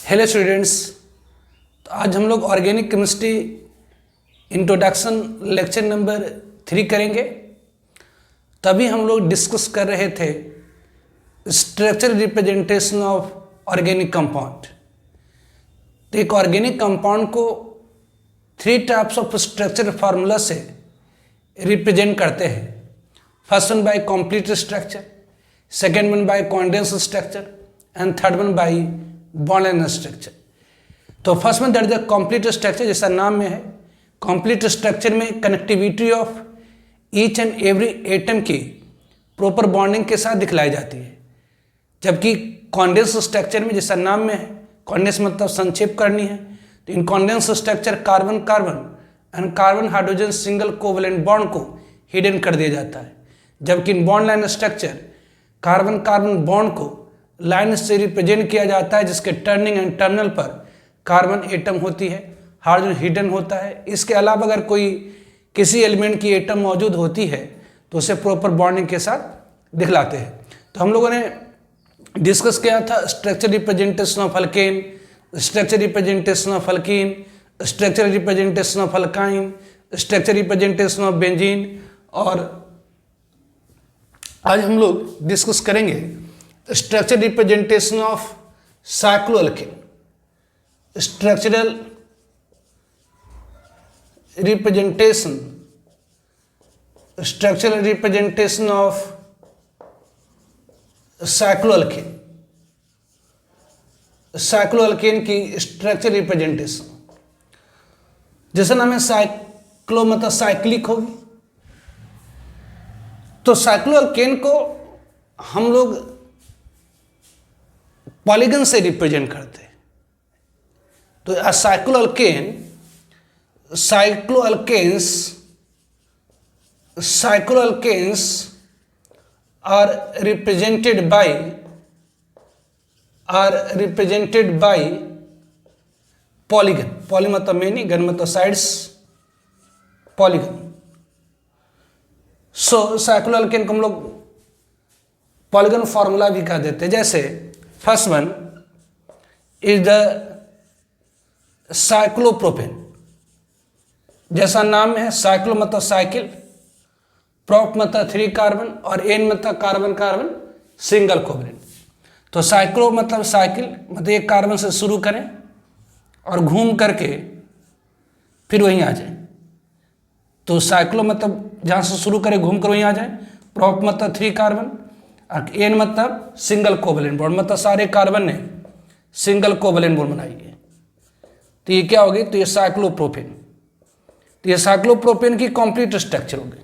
Hello students, तो आज हम लोग organic chemistry introduction lecture number 3 करेंगे। तभी हम लोग डिस्कस कर रहे थे structure representation of organic compound. तो एक ऑर्गेनिक कंपाउंड को 3 टाइप्स ऑफ स्ट्रक्चर फार्मूला से रिप्रेजेंट करते हैं। First one by complete structure, second one by condense structure and third one by bond line structure. तो first one that is the complete structure, जैसा नाम में है। Complete structure में connectivity of each and every atom की proper bonding के साथ दिखलाई जाती है। जबकि कॉन्डेंस स्ट्रक्चर में, जैसा नाम में है, कॉन्डेंस मतलब संक्षेप करनी है, तो in condense structure carbon carbon and carbon hydrogen single covalent bond को हिडन कर दिया जाता है। जबकि in bond line structure carbon carbon bond को लाइन से रिप्रेजेंट किया जाता है, जिसके टर्निंग एंड टर्मिनल पर कार्बन एटम होती है, हाइड्रोजन हिडन होता है। इसके अलावा अगर कोई किसी एलिमेंट की एटम मौजूद होती है तो उसे प्रॉपर बॉन्डिंग के साथ दिखलाते हैं। तो हम लोगों ने डिस्कस किया था structure representation of alkane, structure representation of alkene, structure representation of alkyne, structure representation of benzene, और आज हम लोग डिस्कस करेंगे structure representation of cycloalkane. Structural representation of cycloalkane, cycloalkane की स्ट्रक्चर रिप्रेजेंटेशन। जैसा नाम है साइक्लो मतलब साइक्लिक होगी, तो साइक्लोअल्केन को हम लोग पॉलीगन से रिप्रेजेंट करते हैं। तो cycloalkanes are represented by polygon. Poly मतलब मेनी, गन मतलब साइड्स, पॉलीगन। सो साइक्लोअल्केन को हम लोग पॉलीगन फार्मूला भी कह देते हैं। जैसे first one is the cyclopropane. जैसा नाम है, साइक्लो मतलब साइकिल, प्रोप मतलब 3 कार्बन और एन मतलब कार्बन कार्बन सिंगल कोवलेंट। तो साइक्लो मतलब साइकिल, मतलब एक कार्बन से शुरू करें और घूम करके फिर वहीं आ जाए। तो साइक्लो मतलब जहाँ से शुरू करें घूम कर वहीं आ जाए। प्रोप मतलब 3 कार्बन और एन मतलब सिंगल कोवलेंट बॉन्ड, मतलब सारे कार्बन ने सिंगल कोवलेंट बॉन्ड बनाई है। तो ये क्या होगी? तो ये साइक्लोप्रोपेन। तो ये साइक्लोप्रोपेन की कंप्लीट स्ट्रक्चर होगी।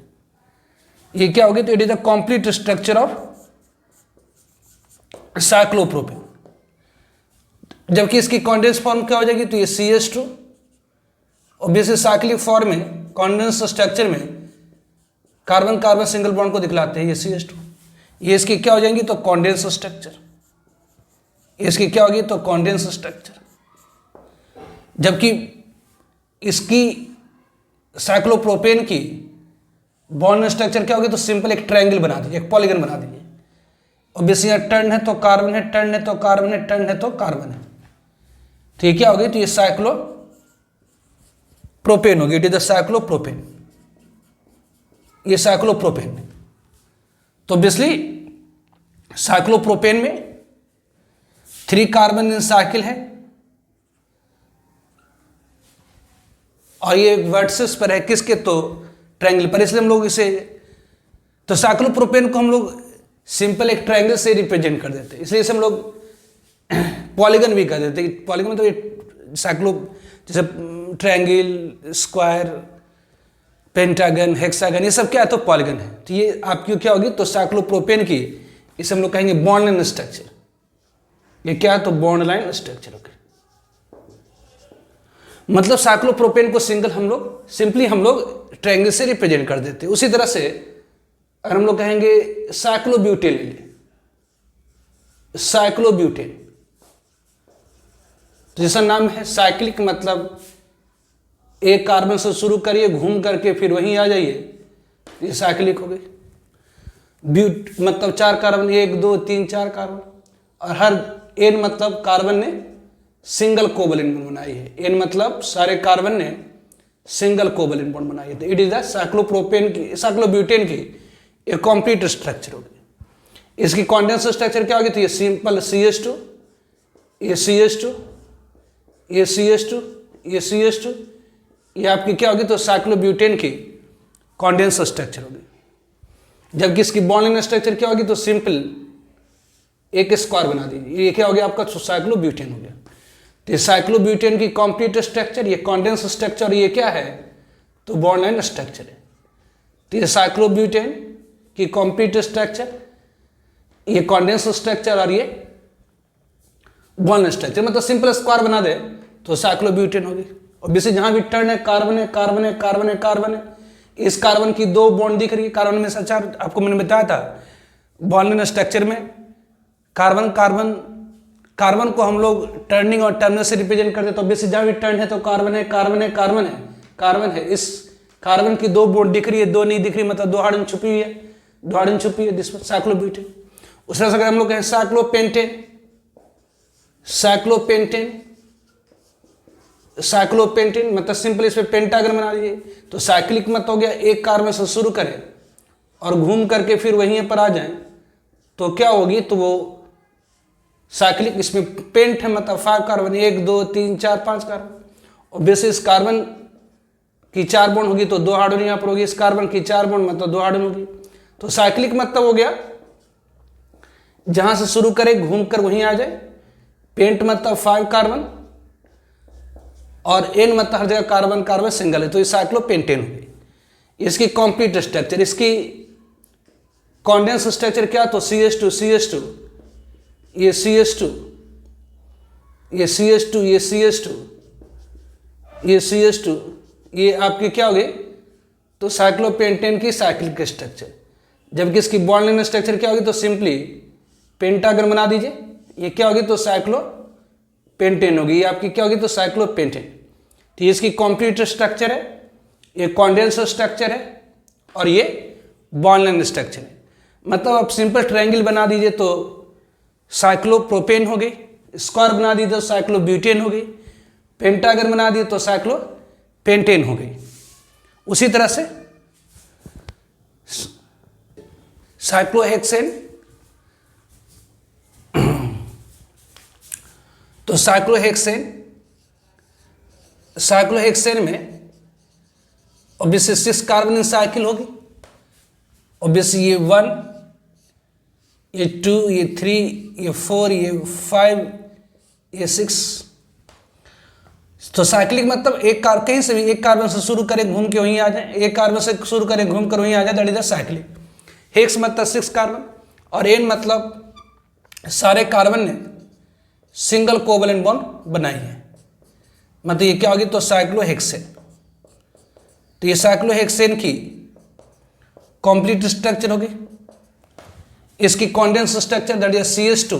ये क्या होगी? तो it is the complete structure of cyclopropane. जबकि इसकी कॉन्डेंस फॉर्म क्या हो जाएगी? तो ये CH2। ऑब्वियसली साइक्लिक फॉर्म में, कॉन्डेंस स्ट्रक्चर में कार्बन कार्बन सिंगल बॉन्ड को दिखलाते हैं, ये CH2। ये इसकी क्या हो जाएंगी? तो कॉन्डेंस स्ट्रक्चर। इसकी क्या होगी? तो कॉन्डेंस स्ट्रक्चर। जबकि इसकी साइक्लोप्रोपेन की बॉन्ड स्ट्रक्चर क्या होगी? तो सिंपल एक ट्रायंगल बना दीजिए, एक पॉलीगन बना दीजिए। ऑब्वियसली यहाँ टर्न है तो कार्बन है, टर्न है तो कार्बन है, टर्न है तो कार्बन है। तो ये क्या होगी? तो ये साइक्लोप्रोपेन होगी। It is the cyclopropane. ये साइक्लोप्रोपेन। तो ऑब्वियसली साइक्लोप्रोपेन में 3 कार्बन साइकिल है और ये वर्टिसेस पर है, किसके? तो ट्रायंगल पर। इसलिए हम लोग इसे, तो साइक्लोप्रोपेन को हम लोग सिंपल एक ट्रायंगल से रिप्रेजेंट कर देते हैं, इसलिए इसे हम लोग पॉलीगन भी कर देते हैं। पॉलीगन में तो ये साइक्लो, जैसे ट्रायंगल, स्क्वायर, पेंटागन, हेक्सागन, ये सब क्या है? तो पॉलीगन है। तो ये आपकी क्या होगी? तो साइक्लोप्रोपेन की, इसे हम लोग कहेंगे बॉन्ड लाइन स्ट्रक्चर। ये क्या है? तो बॉन्ड लाइन स्ट्रक्चर। ओके, मतलब साइक्लोप्रोपेन को सिंपली हम लोग ट्रायंगल से रिप्रेजेंट कर देते हैं। उसी तरह से अगर हम लोग कहेंगे साइक्लोब्यूटेन ले लें, साइक्लोब्यूटेन, तो जैसा नाम है साइक्लिक, मतलब एक कार्बन से शुरू करिए, घूम करके फिर वहीं आ जाइए, ये साइक्लिक हो गई। ब्यूट मतलब 4 कार्बन, 1 2 3 4 कार्बन, और हर एन मतलब कार्बन ने सिंगल कोवलेंट बॉन्ड बनाई है। एन मतलब सारे कार्बन ने सिंगल कोवलेंट बॉन्ड बनाई है। तो इट इज द साइक्लोब्यूटेन की एक कंप्लीट स्ट्रक्चर होगी। इसकी कॉन्डेंस स्ट्रक्चर क्या होगी? तो ये सिंपल CH2, ये CH2, ये CH2, ये CH2, ये आपकी क्या होगी? तो साइक्लोब्यूटेन की कॉन्डेंस स्ट्रक्चर होगी। जबकि इसकी बॉन्डिंग स्ट्रक्चर क्या होगी? तो सिंपल एक स्क्वायर बना दीजिए, ये क्या हो गया आपका? साइक्लोब्यूटेन हो गया। तो साइक्लोब्यूटेन की कंप्लीट स्ट्रक्चर, ये कॉन्डेंस स्ट्रक्चर, ये क्या है? तो बॉन्ड लाइन स्ट्रक्चर है। तो ये साइक्लोब्यूटेन की कंप्लीट स्ट्रक्चर, ये कॉन्डेंस स्ट्रक्चर और ये बॉन्ड स्ट्रक्चर, मतलब सिंपल स्क्वायर बना दे तो साइक्लोब्यूटेन होगी। और बेसिक जहां भी टर्न है कार्बन है, कार्बन है, कार्बन है, कार्बन है, इस कार्बन की दो बॉन्ड दिख रही है। कार्बन में सच्चा आपको मैंने बताया था बॉन्ड स्ट्रक्चर में कार्बन कार्बन कार्बन को हम लोग टर्निंग और टर्मिनल से रिप्रेजेंट करते हैं। तो बेसिक जहां भी टर्न है तो कार्बन है, कार्बन है, कार्बन है, कार्बन है। इस कार्बन की दो बॉन्ड दिख रही है, दो नहीं दिख रही, मतलब दो हाइड्रोजन छुपी हुई है, दो हाइड्रोजन छुपी है, जिसमें साइक्लोब्यूटेन। उस तरह से अगर हम लोग कहें साइक्लोपेंटेन, साइक्लोपेंटेन, साइक्लोपेंटेन मतलब सिंपल इस पे पेंटाग्राम बना दीजिए। तो साइक्लिक मत हो गया, एक कार्बन से शुरू करें और घूम करके फिर वहीं पर आ जाएं तो क्या होगी? तो वो साइक्लिक। इसमें पेंट है मतलब 5 कार्बन, 1 2 3 4 5 कार्बन। और बेसिस कार्बन की 4 बॉन्ड होगी तो 2 हाइड्रोजन यहाँ पर होगी। इस कार्बन की 4 बॉन्ड मतलब 2 हाइड्रोजन होगी। तो साइक्लिक मतलब हो गया जहां से शुरू करे घूम कर वहीं आ जाए। पेंट मतलब 5 कार्बन और एन मतलब हर जगह कार्बन कार्बन सिंगल है, तो ये साइक्लोपेंटेन होगी। इसकी कंप्लीट स्ट्रक्चर, इसकी कॉन्डेंस स्ट्रक्चर क्या? तो CH2, CH2, ये CH2, ये CH2, ये CH2, ये CH2, ये आपकी क्या होगी? तो साइक्लोपेंटेन की साइक्लिक स्ट्रक्चर। जबकि इसकी बॉन्ड लाइन स्ट्रक्चर क्या होगी? तो सिंपली पेंटाग्राम बना दीजिए, ये क्या होगी? तो साइक्लोपेंटेन होगी। ये आपकी क्या होगी? तो साइक्लोपेंटेन। तो ये इसकी कंप्लीट स्ट्रक्चर है, ये कॉन्डेंस स्ट्रक्चर है और ये बॉन्ड लाइन स्ट्रक्चर है। मतलब आप सिंपल ट्रायंगल बना दीजिए तो साइक्लोप्रोपेन हो गई, स्क्वायर बना दीजिए तो साइक्लोब्यूटेन हो गई, पेंटाग्राम बना दिए तो साइक्लोपेंटेन हो गई। उसी तरह से साइक्लोहेक्सेन, तो साइक्लोहेक्सेन में ऑब्वियसली 6 कार्बन साइकिल होगी। ऑब्वियसली ये 1, ये 2, ये 3, ये 4, ये 5, ये 6। तो साइक्लिक मतलब एक कार कहीं से भी एक कार्बन से शुरू करें घूम के वहीं आ जाए, एक कार्बन से शुरू करें घूम कर वहीं आ जाए, that is the cyclic. Hex मतलब 6 कार्बन और एन मतलब सारे कार्बन ने सिंगल कोवलेंट बॉन्ड बनाई है, मतलब ये क्या होगी? तो साइक्लोहेक्सेन। तो ये साइक्लोहेक्सेन की कंप्लीट स्ट्रक्चर होगी। इसकी condense structure that is CH2,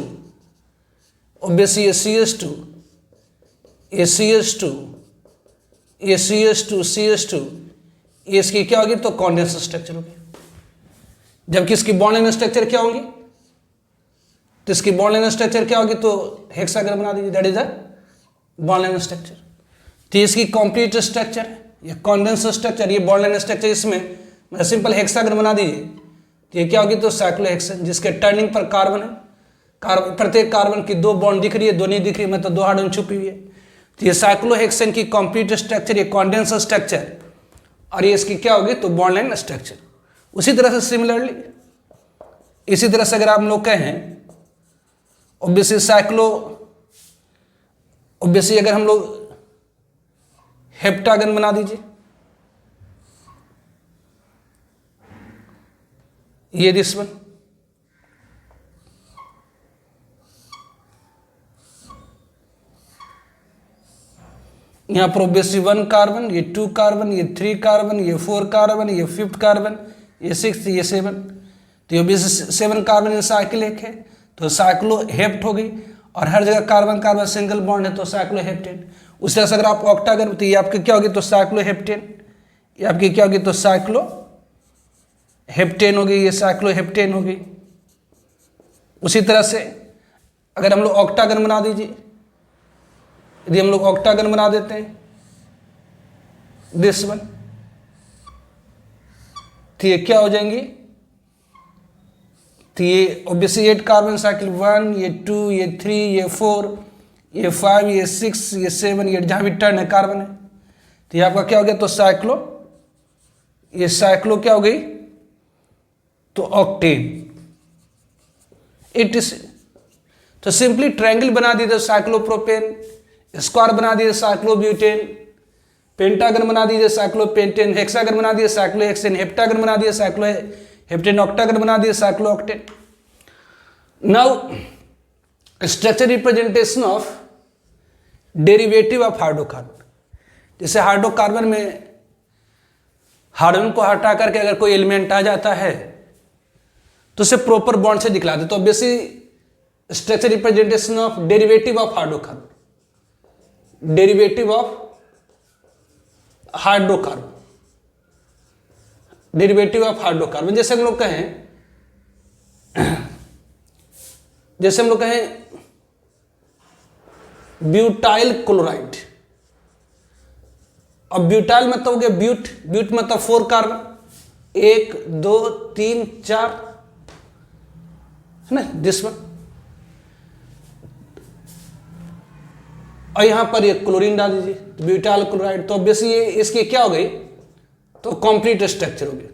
obviously ये CH2, ये CH2, ये CH2, CH2, ये इसकी क्या होगी? तो कॉन्डेंस स्ट्रक्चर होगी। जबकि इसकी बॉन्ड लाइन स्ट्रक्चर क्या होगी? तो इसकी बॉन्ड लाइन स्ट्रक्चर क्या होगी? तो हेक्साग्राम बना दीजिए, that is the bond line structure. तो इसकी कंप्लीट स्ट्रक्चर है, ये कॉन्डेंस स्ट्रक्चर, ये बॉन्ड लाइन स्ट्रक्चर। इसमें मैं सिंपल हेक्साग्राम बना दीजिए तो ये क्या होगी? तो साइक्लोहेक्सेन, जिसके टर्निंग पर कार्बन है, प्रत्येक कार्बन की 2 बॉन्ड दिख रही है, 2 नहीं दिख रही, मतलब 2 हाइड्रोजन छुपी हुई है। तो ये साइक्लोहेक्सेन की कंप्लीट स्ट्रक्चर, ये कॉन्डेंस स्ट्रक्चर और ये इसकी क्या होगी? तो बॉन्ड लाइन स्ट्रक्चर। उसी तरह से सिमिलरली इसी तरह से अगर आप लोग कहें ऑब्वियसली अगर हम लोग हेप्टागन बना दीजिए, ये दिस वन, यहां पर ऑब्वियसली 1 कार्बन, ये 2 कार्बन, ये 3 कार्बन, ये 4 कार्बन, ये 5th कार्बन, ये 6th, ये 7। तो ये 7 कार्बन साइकिल एक है तो साइक्लोहेप्ट हो गई। और हर जगह कार्बन कार्बन सिंगल बॉन्ड है तो साइक्लोहेप्टेन। उस तरह से अगर आप ऑक्टागन, तो ये आपकी क्या होगी? तो साइक्लोहेप्टेन, ये आपकी क्या होगी? तो साइक्लोहेप्टेन हो गई, ये साइक्लोहेप्टेन हो गई। उसी तरह से अगर हम लोग ऑक्टागन बना दीजिए यदि हम लोग ऑक्टागन बना देते हैं, दिस वन, तो ये क्या हो जाएंगी, तो ये ऑब्वियसली 8 कार्बन साइकिल, 1, ये 2, ये 3, ये 4, ये 5, ये 6, ये 7, ये जहां भी टर्न है कार्बन है, तो ये आपका क्या हो गया, तो साइक्लो, ये साइक्लो क्या हो गई, तो ऑक्टेन। इट इज, तो सिंपली ट्रायंगल बना दीजिए साइक्लोप्रोपेन, स्क्वायर बना दीजिए साइक्लोब्यूटेन, पेंटागन बना दीजिए साइक्लोपेंटेन, हेक्सागन बना दीजिए साइक्लोहेक्सेन, हेप्टागन बना दीजिए साइक्लोहेप्टेन, ऑक्टागन बना दीजिए cyclooctane. Now structure representation of derivative of hydrocarbon, जैसे हाइड्रोकार्बन में हाइड्रोजन को हटा करके अगर कोई एलिमेंट आ जाता है तो उसे प्रॉपर बॉन्ड से दिखला दे, तो obviously structure representation of derivative of hydrocarbon, derivative of hydrocarbon, derivative of hydrocarbon, जैसे हम लोग कहें, जैसे हम लोग कहें ब्यूटाइल क्लोराइड, अब ब्यूटाइल मतलब हो गया ब्यूट, ब्यूट मतलब 4 कार्बन, 1 2 3 4, है ना, दिस वन, और यहां पर ये क्लोरीन डाल दीजिए, तो ब्यूटाइल क्लोराइड, तो ऑब्वियसली ये इसकी क्या हो गई, तो कंप्लीट स्ट्रक्चर हो गया।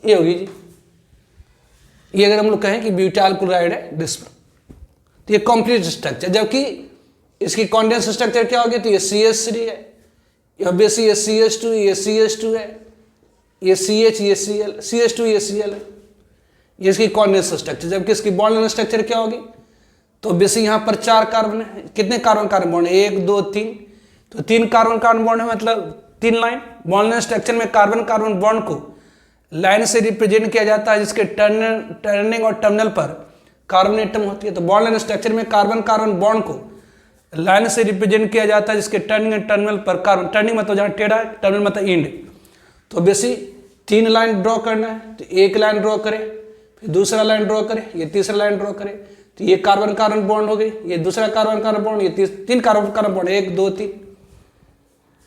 ये होगी जी, ये अगर हम लोग कहें कि ब्यूटाइल क्लोराइड है दिस पर, तो ये कंप्लीट स्ट्रक्चर, जबकि इसकी कॉन्डेंस स्ट्रक्चर क्या होगी, तो ये CH3 है, ऑब्वियसली ये CH2, ये CH2 है, ये CH, ये Cl, CH2, ये Cl है, ये इसकी कॉन्डेंस स्ट्रक्चर, जबकि इसकी बॉन्ड स्ट्रक्चर क्या होगी, तो ऑब्वियसली यहां पर 4 कार्बन है, कितने कार्बन कार्बन बॉन्ड है, 1 2 3, तो 3 कार्बन कार्बन बॉन्ड है, मतलब 3 लाइन। बॉन्ड स्ट्रक्चर में कार्बन कार्बन बॉन्ड को लाइन से रिप्रेजेंट किया जाता है, जिसके टर्निंग और टर्मिनल पर कार्बन एटम होती है, तो बॉन्ड स्ट्रक्चर में कार्बन कार्बन बॉन्ड को लाइन से रिप्रेजेंट किया जाता है, जिसके टर्निंग एंड टर्मिनल पर कार्बन, टर्निंग मतलब जहां टेढ़ा है, टर्मिनल मतलब एंड, तो ऑब्वियसली 3 लाइन ड्रॉ करना है, तो एक लाइन ड्रॉ करें, फिर दूसरा लाइन ड्रॉ करें, ये तीसरा लाइन ड्रॉ करें, तो ये कार्बन कार्बन बॉन्ड हो गई, ये दूसरा कार्बन कार्बन बॉन्ड, ये 3 कार्बन कार्बन बॉन्ड, 1 2 3,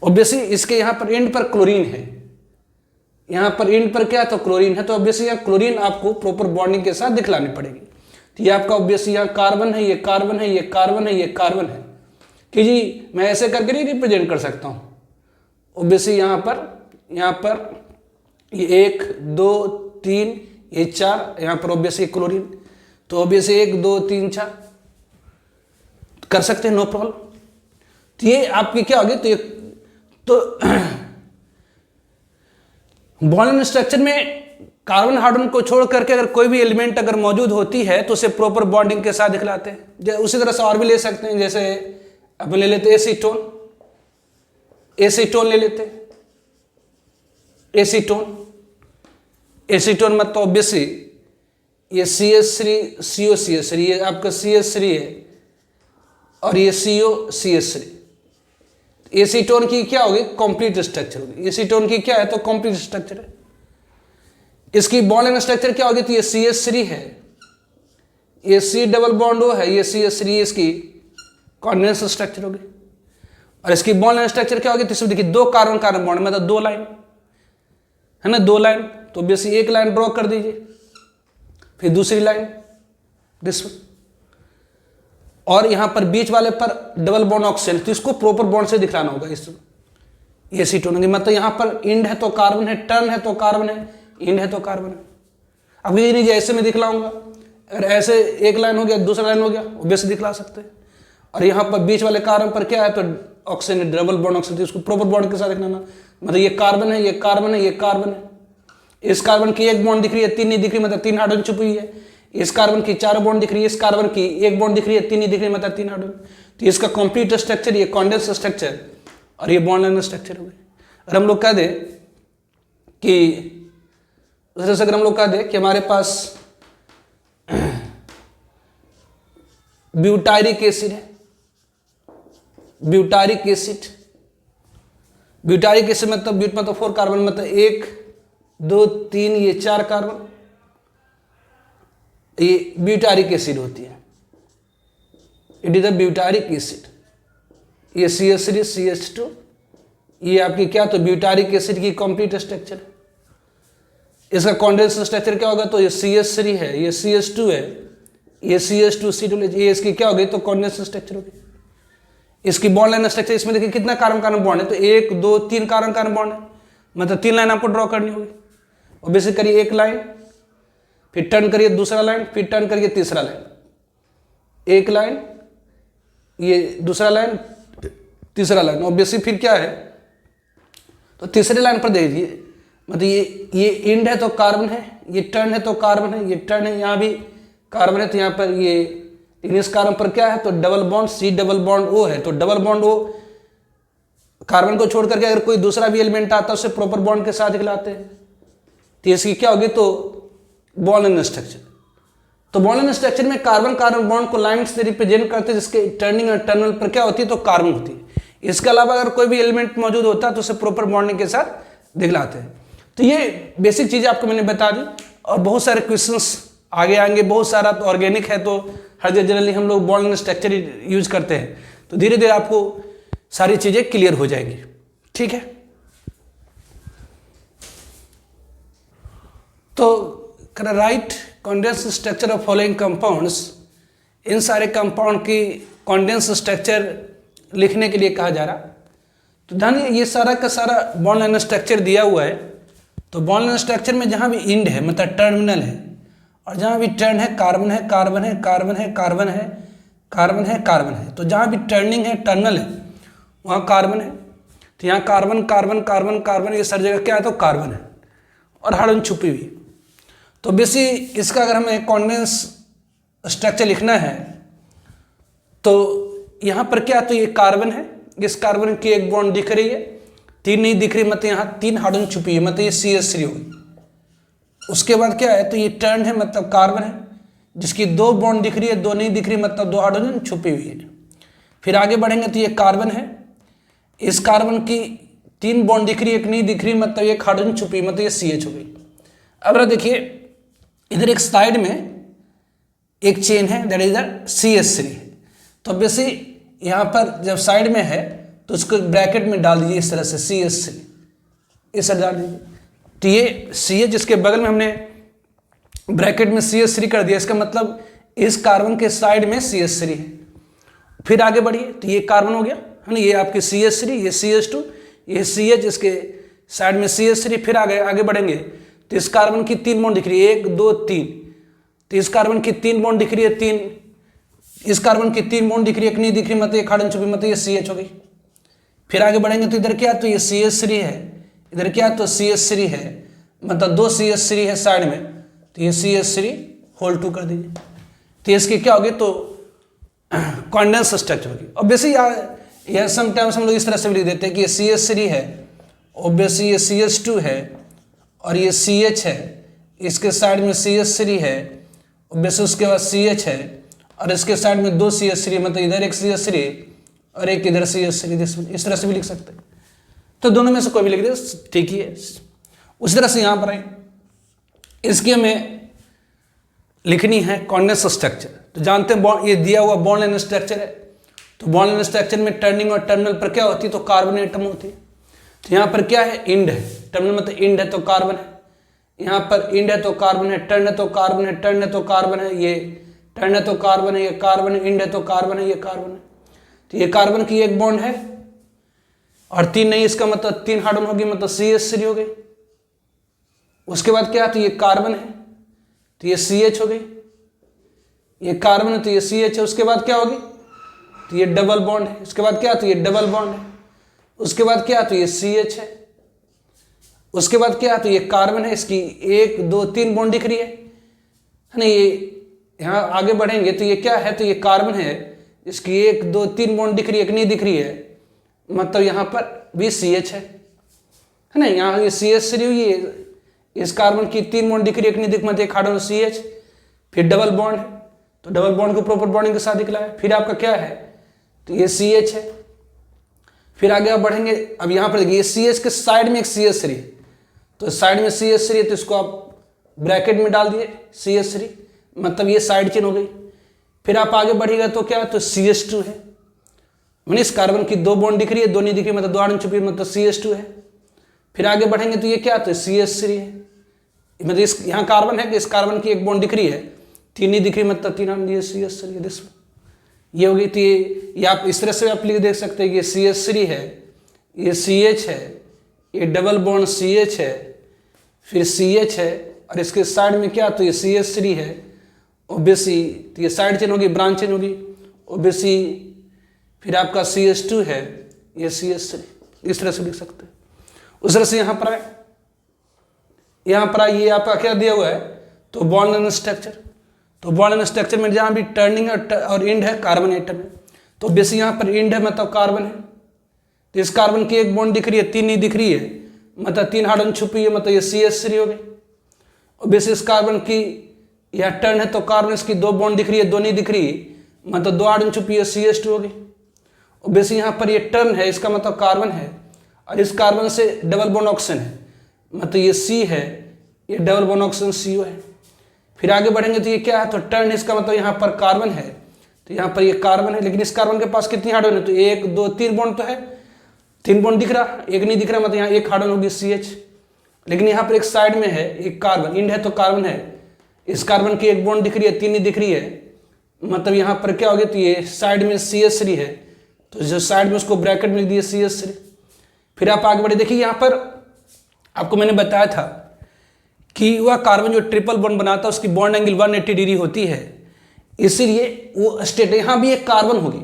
ऑब्वियसली इसके यहाँ पर एंड पर क्लोरीन है, यहाँ पर एंड पर क्या है, तो क्लोरीन है, तो ऑब्वियसली यहाँ क्लोरीन आपको प्रॉपर बॉन्डिंग के साथ दिखलानी पड़ेगी, तो ये आपका ऑब्वियसली यहाँ कार्बन है, ये कार्बन है, ये कार्बन है, ये कार्बन है, कि जी मैं ऐसे करके नहीं रिप्रेजेंट कर सकता हूँ, ऑब्वियसली यहाँ पर ये 1 2 3, ये 4, यहाँ पर ऑब्वियसली क्लोरीन, तो ऑब्वियसली 1 2 3 4 कर सकते हैं, नो प्रॉब्लम। तो ये आपकी क्या होगी, तो ये तो बॉन्ड स्ट्रक्चर में कार्बन हाइड्रोजन को छोड़ करके अगर कोई भी एलिमेंट अगर मौजूद होती है तो उसे प्रॉपर बॉन्डिंग के साथ दिखलाते हैं। उसी तरह से और भी ले सकते हैं, जैसे अपन ले लेते एसीटोन, एसीटोन ले लेते हैं, एसीटोन, एसीटोन मतलब ऑब्वियसली ये CH3 COCH3, ये आपका CH3 है और ये COCH3। एसीटोन की क्या होगी, कंप्लीट स्ट्रक्चर होगी, एसीटोन की क्या है, तो कंप्लीट स्ट्रक्चर है। इसकी बॉन्ड स्ट्रक्चर क्या होगी, तो ये CH3 है, ये C डबल बॉन्ड O है, ये CH3, इसकी कॉन्वेंस स्ट्रक्चर होगी। और इसकी बॉन्ड स्ट्रक्चर क्या होगी, तो इसमें देखिए 2 कार्बन कार्बन बॉन्ड, मतलब 2 लाइन है ना, 2 लाइन, तो ऑब्वियसली एक लाइन ड्रॉ कर दीजिए, फिर दूसरी लाइन दिस, और यहां पर बीच वाले पर डबल बॉन्ड ऑक्सीजन, तो इसको प्रॉपर बॉन्ड से दिखलाना होगा। इस एसीटोन की मतलब यहां पर इंड है तो कार्बन है, टर्न है तो कार्बन है, इंड है तो कार्बन है। अब ये नहीं ऐसे में दिखलाऊंगा, अगर ऐसे एक लाइन हो गया दूसरा लाइन हो गया, ऑब्वियसली दिखला सकते हैं। और यहाँ पर बीच वाले कार्बन पर क्या है, तो ऑक्सीजन, डबल बॉन्ड ऑक्सीजन, उसको प्रॉपर बॉन्ड के साथ दिखलाना, मतलब ये कार्बन है, ये कार्बन है, ये कार्बन है। इस कार्बन की 1 बॉन्ड दिख रही है, 3 नहीं दिख रही, मतलब 3 हाइड्रोजन छुपी हुई है। इस कार्बन की 4 बॉन्ड दिख रही है, इस कार्बन की 1 बॉन्ड दिख रही है, 3 नहीं दिख रही, मतलब 3 हाइड्रोजन। तो इसका कंप्लीट स्ट्रक्चर, ये कॉन्डेंस स्ट्रक्चर और ये बॉन्ड लाइन स्ट्रक्चर हो गए। और हम लोग कह दें कि दूसरे से अगर हम लोग कह दें कि हमारे पास ब्यूटारिक एसिड है, ब्यूटारिक एसिड, ब्यूटारिक एसिड मतलब ब्यूट मतलब 4 कार्बन, मतलब 1 2 3 ये 4 कार्बन, ये ब्यूटारिक एसिड होती है, it is the butyric acid. ये CH3 CH2 ये आपकी क्या, तो ब्यूटारिक एसिड की कंप्लीट स्ट्रक्चर है। इसका कॉन्डेंस स्ट्रक्चर क्या होगा, तो ये CH3 है, ये CH2 है, ये CH2 ये इसकी क्या होगी, तो कॉन्डेंस स्ट्रक्चर होगी। इसकी बॉन्ड लाइन स्ट्रक्चर, इसमें देखिए कितना कार्बन कार्बन बॉन्ड है, तो 1 2 3 कार्बन कार्बन बॉन्ड है, मतलब 3 लाइन आपको ड्रॉ करनी होगी। और बेसिक करिए एक लाइन, फिर टर्न करिए दूसरा लाइन, फिर टर्न करिए तीसरा लाइन, एक लाइन, ये दूसरा लाइन, तीसरा लाइन, और बेसिक फिर क्या है, तो तीसरे लाइन पर देखिए, मतलब ये इंड है तो कार्बन है, ये टर्न है तो कार्बन है, ये टर्न है, यहाँ भी कार्बन है, तो यहाँ पर ये इस कार्बन पर क्या है, तो double bond C double bond O है, तो डबल बॉन्ड O कार्बन को छोड़ करके अगर कोई दूसरा भी एलिमेंट आता है उसे प्रॉपर बॉन्ड के साथ दिखलाते हैं, तो इसकी क्या होगी, तो बॉन्ड लाइन स्ट्रक्चर। तो बॉन्ड लाइन स्ट्रक्चर में कार्बन कार्बन बॉन्ड को लाइन से रिप्रेजेंट करते हैं, जिसके टर्निंग और टर्मिनल पर क्या होती है, तो कार्बन होती है। इसके अलावा अगर कोई भी एलिमेंट मौजूद होता है तो उसे प्रॉपर बॉन्डिंग के साथ दिखलाते हैं। तो ये बेसिक चीजें आपको मैंने बता दी, और बहुत सारे क्वेश्चंस आगे आएंगे, बहुत सारा तो ऑर्गेनिक है, तो हर जगह जनरली हम लोग बॉन्ड लाइन स्ट्रक्चर यूज करते हैं, तो धीरे धीरे आपको सारी चीजें क्लियर हो जाएंगी, ठीक है। तो write condense structure of following compounds, इन सारे कंपाउंड की कॉन्डेंस स्ट्रक्चर लिखने के लिए कहा जा रहा। तो ध्यान, ये सारा का सारा बॉन्ड लाइन स्ट्रक्चर दिया हुआ है। तो बॉन्ड लाइन स्ट्रक्चर में जहाँ भी इंड है मतलब टर्मिनल है, और जहाँ भी टर्न है कार्बन है, कार्बन है, कार्बन है, कार्बन है, कार्बन है, कार्बन है। तो जहाँ भी टर्निंग है, टर्नल है, वहाँ कार्बन है। तो यहाँ कार्बन कार्बन कार्बन कार्बन, ये सर जगह क्या है, तो कार्बन है, और हाइड्रोजन छुपी हुई। तो बेसी इसका अगर हमें कॉन्डेंस स्ट्रक्चर लिखना है, तो यहाँ पर क्या, तो ये कार्बन है, इस कार्बन की एक बॉन्ड दिख रही है, 3 नहीं दिख रही, मतलब यहाँ 3 हाइड्रोजन छुपी है, मतलब ये CH3 होगी। उसके बाद क्या है, तो ये टर्न है, मतलब कार्बन है, जिसकी 2 बॉन्ड दिख रही है, 2 नहीं दिख रही, मतलब 2 हाइड्रोजन छुपी हुई है। फिर आगे बढ़ेंगे तो ये कार्बन है, इस कार्बन की 3 बॉन्ड दिख रही है, 1 नहीं दिख रही, मतलब एक हाइड्रोजन छुपी, मतलब ये CH हो गई। अब देखिए इधर एक साइड में एक चेन है, दैट इज द CH3। तो बेसी यहाँ पर जब साइड में है तो उसको ब्रैकेट में डाल दीजिए इस तरह से CH3, इस तरह डाल दीजिए। तो ये CH जिसके बगल में हमने ब्रैकेट में CH3 कर दिया, इसका मतलब इस कार्बन के साइड में CH3 है। फिर आगे बढ़िए, तो ये कार्बन हो गया है ना, ये आपकी CH3, ये CH2, ये CH, इसके साइड में CH3। फिर आगे बढ़ेंगे तो इस कार्बन की 3 बॉन्ड दिख रही है, 1 2 3। तो इस कार्बन की 3 बॉन्ड दिख रही है, 3, इस कार्बन की 3 बॉन्ड दिख रही है, 1 नहीं दिख रही, मतलब एक हाइड्रोजन छुपी, मतलब ये CH हो गई। फिर आगे बढ़ेंगे तो इधर क्या, तो ये CH3 है, इधर क्या, तो CH3 है, मतलब 2 CH3 है साइड में, तो ये CH3 होल 2 कर दीजिए। तो इसकी क्या होगी, तो कॉन्डेंस स्ट्रक्चर होगी। ऑब्वियसली यह समटाइम्स हम लोग इस तरह से भी लिख देते हैं कि ये CH3 है, ऑब्वियसली ये CH2 है, और ये CH है, इसके साइड में CH3 है, ऑब्वियसली उसके बाद CH है, और इसके साइड में 2 CH3, मतलब इधर एक CH3 और एक इधर CH3, इस तरह से भी लिख सकते हैं। तो दोनों में से कोई भी लिख दे, ठीक ही है। उसी तरह से यहाँ पर आए, इसकी हमें लिखनी है कॉन्डेंस स्ट्रक्चर। तो जानते हैं ये दिया हुआ बॉन्ड लाइन स्ट्रक्चर है, तो बॉन्ड लाइन स्ट्रक्चर में टर्निंग और टर्मिनल पर क्या होती है, तो कार्बन एटम होती है। तो यहाँ पर क्या है, इंड है, टर्मिनल मतलब इंड है तो कार्बन है, यहाँ पर इंड है तो कार्बन है, टर्न है तो कार्बन है, टर्न है तो कार्बन है, ये टर्न है तो कार्बन है, ये कार्बन है, इंड है तो कार्बन है, ये कार्बन है। तो ये कार्बन की एक बॉन्ड है और 3 नहीं, इसका मतलब 3 हाइड्रोजन होगी, मतलब CH3 हो गई। उसके बाद क्या, तो ये कार्बन है, तो ये CH हो गई, ये कार्बन है तो ये CH है। उसके बाद क्या होगी, तो ये डबल बॉन्ड है, उसके बाद क्या, तो ये डबल बॉन्ड है, उसके बाद क्या, तो ये CH है, उसके बाद क्या, तो ये कार्बन है, इसकी 1 2 3 बॉन्ड दिख रही है ना। ये यहाँ आगे बढ़ेंगे तो ये क्या है, तो ये कार्बन है, इसकी 1 2 3 बॉन्ड दिख रही है, 1 नहीं दिख रही है, मतलब यहाँ पर भी CH है ना। यहाँ ये CH3 हुई है, इस कार्बन की 3 बॉन्ड दिख रही है, 1 नहीं दिख, मतलब एक हाइड्रोजन CH, फिर डबल बॉन्ड है, तो डबल बॉन्ड को प्रॉपर बॉन्डिंग के साथ दिखला है। फिर आपका क्या है, तो ये CH है। फिर आगे आप बढ़ेंगे, अब यहाँ पर देखिए ये CH के साइड में एक CH3 है, तो साइड में CH3 है, तो इसको आप ब्रैकेट में डाल दिए CH3, मतलब ये साइड चेन हो गई। फिर आप आगे बढ़िएगा तो क्या, तो CH2 है, मैंने इस कार्बन की 2 बॉन्ड दिख रही है, 2 नहीं दिख रही, मतलब 2 हाइड्रोजन छुपी, मतलब CH2 है। फिर आगे बढ़ेंगे तो ये क्या, तो CH3 है, मतलब इस यहाँ कार्बन है कि इस कार्बन की 1 बॉन्ड दिख रही है, 3 नहीं दिख रही, मतलब 3 हाइड्रोजन, ये CH3 है, ये हो गई। तो ये आप इस तरह से आप लिख देख सकते हैं कि ये CH3 है, ये CH है, ये डबल बॉन्ड CH है, फिर CH है, और इसके साइड में क्या, तो ये CH3 है, ओबीसी, तो ये साइड चेन होगी, ब्रांच चेन होगी, ओबीसी, फिर आपका CH2 है, ये CH3, इस तरह से लिख सकते हैं। उस तरह से यहाँ पर आए, यहाँ पर ये आपका क्या दिया हुआ है, तो बॉन्ड एंड स्ट्रक्चर। तो बॉन्ड एंड स्ट्रक्चर में जहाँ भी टर्निंग और इंड है कार्बन एटम है, तो बेसिक यहाँ पर इंड है, मतलब कार्बन है, तो इस कार्बन की 1 बॉन्ड दिख रही है, 3 नहीं दिख रही है, मतलब 3 हाइड्रोजन छुपी है, मतलब ये CH3 हो गई। और बेसिक इस कार्बन की यह टर्न है, तो कार्बन इसकी 2 बॉन्ड दिख रही है, 2 नहीं दिख रही, मतलब 2 हाइड्रोजन छुपी है, CH2 हो गई। और बेसिक यहाँ पर ये टर्न है, इसका मतलब कार्बन है, और इस कार्बन से डबल बॉन्ड ऑक्सीजन है, मतलब ये C है, ये डबल बॉन्ड ऑक्सीजन CO है। फिर आगे बढ़ेंगे तो ये क्या है, तो टर्न, इसका मतलब यहाँ पर कार्बन है, तो यहाँ पर ये कार्बन है, लेकिन इस कार्बन के पास कितनी हाइड्रोजन है, तो 1 2 3 बॉन्ड तो है, 3 बॉन्ड दिख रहा, 1 नहीं दिख रहा, मतलब यहाँ 1 हाइड्रोजन होगी CH। लेकिन यहाँ पर एक साइड में है एक कार्बन, इंड है तो कार्बन है, इस कार्बन की 1 बॉन्ड दिख रही है, 3 नहीं दिख रही है, मतलब यहाँ पर क्या होगी, तो ये साइड में CH3 है, तो जो साइड में उसको ब्रैकेट में लिख दिए CH3। फिर आप आगे बढ़े, देखिए यहाँ पर आपको मैंने बताया था कि वह कार्बन जो ट्रिपल बॉन्ड बनाता है उसकी बॉन्ड एंगल 180 डिग्री होती है, इसीलिए वो स्टेट, यहाँ भी एक कार्बन होगी,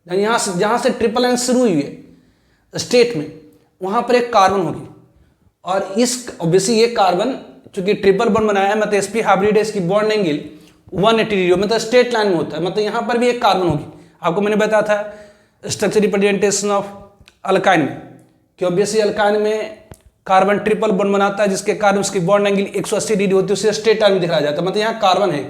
यहाँ से जहाँ से ट्रिपल एंड शुरू हुई है स्टेट में, वहाँ पर एक कार्बन होगी। और इस ऑब्वियसली ये कार्बन चूंकि ट्रिपल बॉन्ड बनाया है, मतलब sp हाइब्रिड है, इसकी बॉन्ड एंगल 180 डिग्री, मतलब स्ट्रेट लाइन में होता है, मतलब यहाँ पर भी एक कार्बन होगी। आपको मैंने बताया था स्ट्रक्चर रिप्रेजेंटेशन ऑफ अल्काइन में कि ऑब्वियसली अल्काइन में कार्बन ट्रिपल बॉन्ड बनाता है, जिसके कारण उसकी बॉन्ड एंगल 180 डिग्री होती है, उसे स्ट्रेट लाइन में दिखाया जाता है, मतलब यहाँ कार्बन है,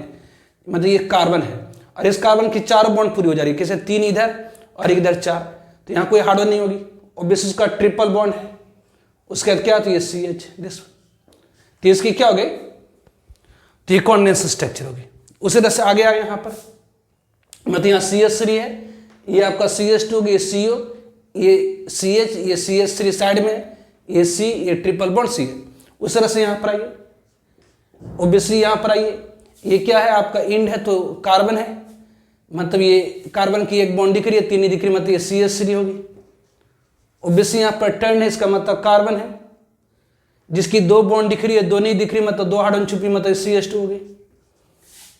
मतलब ये कार्बन है, और इस कार्बन की 4 बॉन्ड पूरी हो जा रही है, कैसे 3 इधर और इधर 4, तो यहाँ कोई हाइड्रोजन नहीं होगी, ऑब्वियसली उसका ट्रिपल बॉन्ड है, उसके बाद क्या, तो ये CH, तो इसकी क्या हो गई, तो ये कॉन्डेंस स्ट्रक्चर होगी। उसी तरह से आगे आए यहाँ पर, मतलब यहाँ CH3 है, ये आपका CH2 होगी, ये CO, ये CH, ये CH3 साइड में, ये C, ये ट्रिपल बॉन्ड C है। उस तरह से यहाँ पर आइए, ऑब्वियसली यहाँ पर आइए, ये क्या है आपका इंड है तो कार्बन है, मतलब ये कार्बन की 1 बॉन्ड दिख रही है, 3 नहीं दिख रही, मतलब ये CH3 होगी। ऑब्वियसली यहाँ पर टर्न है, इसका मतलब कार्बन है, जिसकी 2 बॉन्ड दिख रही है, 2 नहीं दिख रही, मतलब 2 हाइड्रोजन छुपी, मतलब CH2 होगी।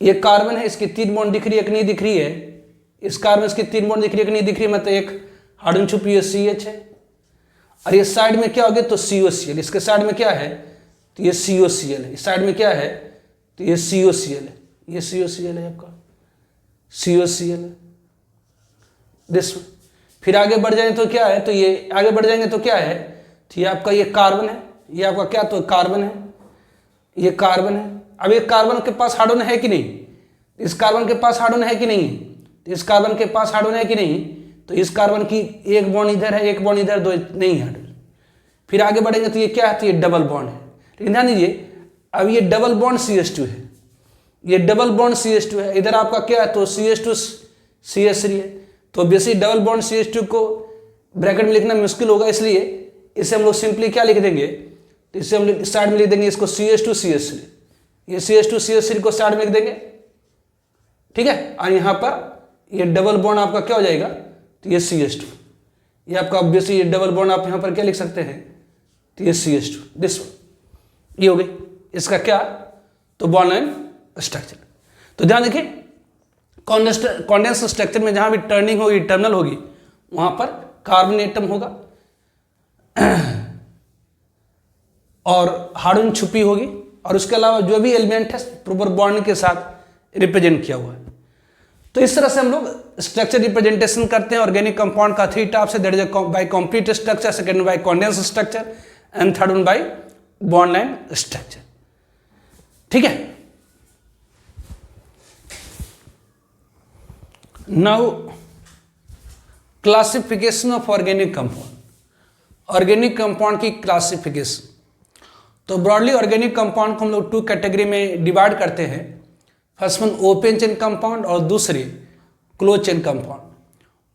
ये कार्बन है, इसकी 3 बॉन्ड दिख रही है, 1 नहीं दिख रही है, इस कार्बन इसकी 3 बॉन्ड दिख रही है, 1 नहीं दिख रही, मतलब 1 हाइड्रोजन छुपी है, CH है। और ये साइड में क्या हो गया, तो COCl, इसके साइड में क्या है, तो ये COCl है, इस साइड में क्या है, तो ये COCl है, ये COCl है आपका, COCl है दिस। फिर आगे बढ़ जाएंगे तो क्या है, तो ये आगे बढ़ जाएंगे तो क्या है, तो ये आपका ये कार्बन है, ये आपका क्या, तो कार्बन है, ये कार्बन है। अब ये कार्बन के पास हाइड्रोजन है कि नहीं, इस कार्बन के पास हाइड्रोजन है कि नहीं, तो इस कार्बन के पास हाइड्रोजन है कि नहीं, तो इस कार्बन की 1 बॉन्ड इधर है, 1 बॉन्ड इधर, 2 नहीं है। फिर आगे बढ़ेंगे तो ये क्या है, तो ये डबल बॉन्ड है, लेकिन ध्यान दीजिए अब ये डबल बॉन्ड CH2 है, ये डबल बॉन्ड CH2 है, इधर आपका क्या है, तो CH2 CH3 है, तो बेसिक डबल बॉन्ड CH2 को ब्रैकेट में लिखना मुश्किल होगा, इसलिए इसे हम लोग सिंपली क्या लिख देंगे, तो इसे हम लोग साइड में लिख देंगे इसको CH2 CH3, ये CH2 CH3 को साइड में लिख देंगे, ठीक है। और यहाँ पर ये डबल बॉन्ड आपका क्या हो जाएगा, तो ये CH2, ये आपका ऑब्वियसली ये डबल बॉन्ड आप यहाँ पर क्या लिख सकते हैं, तो ये CH2 दिस, ये हो गई इसका क्या, तो बॉन्ड लाइन स्ट्रक्चर। तो ध्यान देखिए कॉन्डेंस स्ट्रक्चर में जहाँ भी टर्निंग होगी, टर्मिनल होगी, वहाँ पर कार्बन एटम होगा और हाइड्रोजन छुपी होगी, और उसके अलावा जो भी एलिमेंट है प्रॉपर बॉन्ड के साथ रिप्रेजेंट किया हुआ है। तो इस तरह से हम लोग स्ट्रक्चर रिप्रेजेंटेशन करते हैं ऑर्गेनिक कंपाउंड का 3 टाइप से, that is by complete structure, second by condense structure, and third one by bond line structure, ठीक है। Now classification of organic compound, organic compound की क्लासिफिकेशन। तो ब्रॉडली ऑर्गेनिक कंपाउंड को हम लोग 2 कैटेगरी में डिवाइड करते हैं। First one open chain compound और दूसरी close chain compound.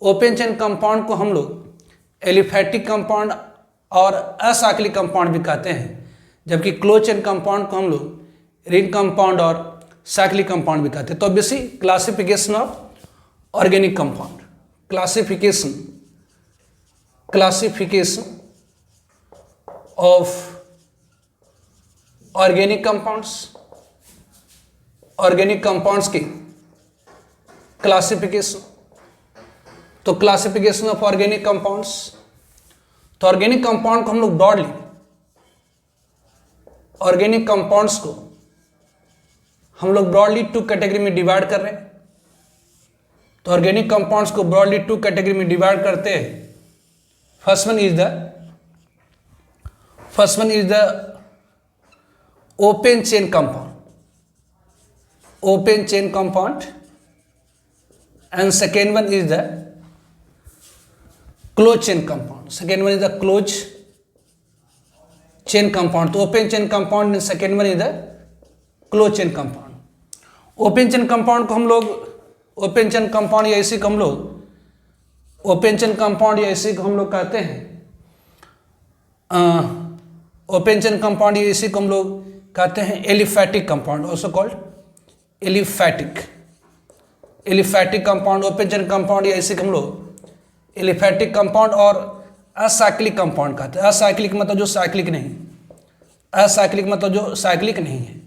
Open chain compound को हम लोग एलिफैटिक कंपाउंड और असाइक्लिक कंपाउंड भी कहते हैं, जबकि क्लोज चेन कंपाउंड को हम लोग रिंग कंपाउंड और साइक्लिक कंपाउंड भी कहते हैं। तो obviously classification of organic compound, classification of organic compounds की क्लासिफिकेशन। तो क्लासिफिकेशन ऑफ ऑर्गेनिक कंपाउंड्स, तो ऑर्गेनिक कंपाउंड को हम लोग ब्रॉडली, ऑर्गेनिक कंपाउंड्स को हम लोग ब्रॉडली 2 कैटेगरी में डिवाइड कर रहे हैं। तो ऑर्गेनिक कंपाउंड्स को ब्रॉडली 2 कैटेगरी में डिवाइड करते हैं। First one is the open chain compound, and second one is the closed chain compound. Second one is the closed chain compound. तो open chain compound and second one is the closed chain compound. open chain compound को हम लोग open chain compound या इसी को हम लोग कहते हैं open chain compound या इसी को हम लोग कहते हैं aliphatic compound, also called aliphatic compound, open chain compound या इसे हम लोग एलिफैटिक कंपाउंड और असाइक्लिक कंपाउंड कहते हैं। असाइक्लिक मतलब जो साइक्लिक नहीं है।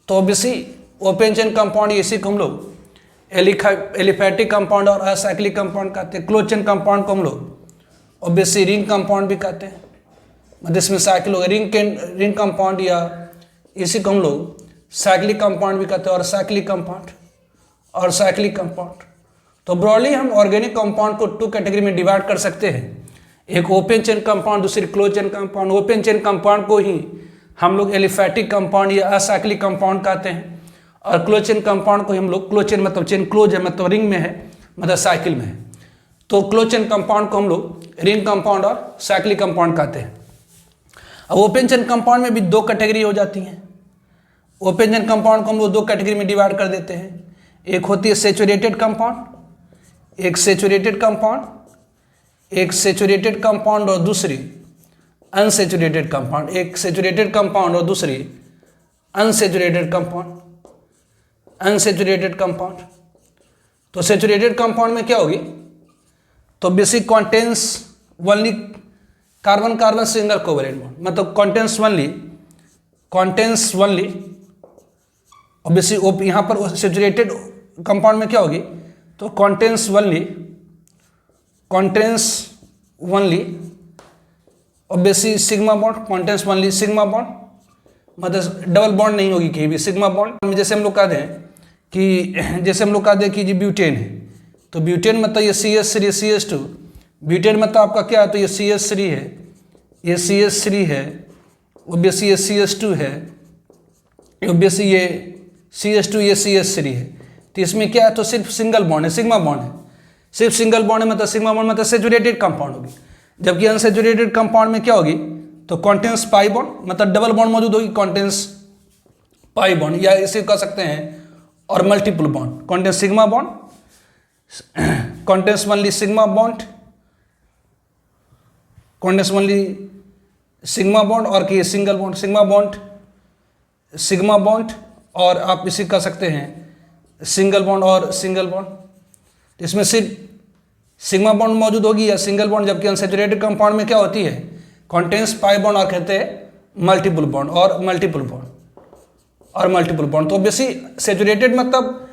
तो ऑब्वियसली ओपन चेन कंपाउंड या इसी को हम लोग एलिफैटिक कंपाउंड और असाइक्लिक कंपाउंड कहते हैं। क्लोज चेन कंपाउंड को हम लोग ऑब्वियसली रिंग कंपाउंड भी कहते हैं, मतलब इसमें साइकिल होगा। रिंग कंपाउंड या इसी को हम लोग साइक्लिक कंपाउंड भी कहते हैं और साइक्लिक कंपाउंड। तो ब्रॉडली हम ऑर्गेनिक कंपाउंड को 2 कैटेगरी में डिवाइड कर सकते हैं, एक ओपन चेन कंपाउंड, दूसरी close chain compound. Open chain compound को ही हम लोग एलिफैटिक कंपाउंड या असाइक्लिक कंपाउंड कहते हैं, और क्लोज चेन कंपाउंड को हम लोग, क्लोज चेन मतलब चेन क्लोज है, मतलब रिंग में है, मतलब साइकिल में है, तो क्लोज चेन कंपाउंड को हम लोग रिंग कंपाउंड और साइक्लिक कंपाउंड कहते हैं। अब ओपन चेन कंपाउंड में भी 2 कैटेगरी हो जाती हैं। ओपन चेन कंपाउंड को हम लोग 2 कैटेगरी में डिवाइड कर देते हैं, एक होती है सैचुरेटेड कंपाउंड, एक सैचुरेटेड कंपाउंड और दूसरी अनसैचुरेटेड कंपाउंड, एक सैचुरेटेड कंपाउंड और दूसरी अनसैचुरेटेड कंपाउंड। तो सैचुरेटेड कंपाउंड में क्या होगी, तो basic contains only carbon single covalent bond, मतलब कॉन्टेंस ओनली ऑब्वियसली यहाँ पर सैचुरेटेड कंपाउंड में क्या होगी, तो contains only obviously sigma bond, contains only sigma bond, मतलब डबल बॉन्ड नहीं होगी कहीं भी, सिग्मा बॉन्ड। जैसे हम लोग कह दें कि जी ब्यूटेन है, तो ब्यूटेन मतलब ये CH3 CH2, ब्यूटेन मतलब आपका क्या है, तो ये CH3 है, ऑब्वियसली ये CH2 है, ऑब्वियसली ये CH2 ये CH3 है। तो इसमें क्या है, तो सिर्फ सिंगल बॉन्ड है, सिग्मा बॉन्ड है, सिर्फ सिंगल बॉन्ड है, मतलब सिग्मा बॉन्ड मतलब सैचुरेटेड कंपाउंड होगी। जबकि अनसैचुरेटेड कंपाउंड में क्या होगी, तो कॉन्टेंस पाई बॉन्ड, मतलब डबल बॉन्ड मौजूद होगी, कॉन्टेंस पाई बॉन्ड, या इसे कह सकते हैं और multiple bond, contains sigma bond, contains only sigma bond, contains only sigma bond, और कि सिंगल बॉन्ड, सिग्मा बॉन्ड, और आप इसे कह सकते हैं सिंगल बॉन्ड और सिंगल बॉन्ड। इसमें सिर्फ सिग्मा बॉन्ड मौजूद होगी या सिंगल बॉन्ड, जबकि अनसैचुरेटेड कंपाउंड में क्या होती है, कॉन्टेंस पाई बॉन्ड और कहते हैं मल्टीपल बॉन्ड और मल्टीपल बॉन्ड। तो ऑब्वियसली सैचुरेटेड मतलब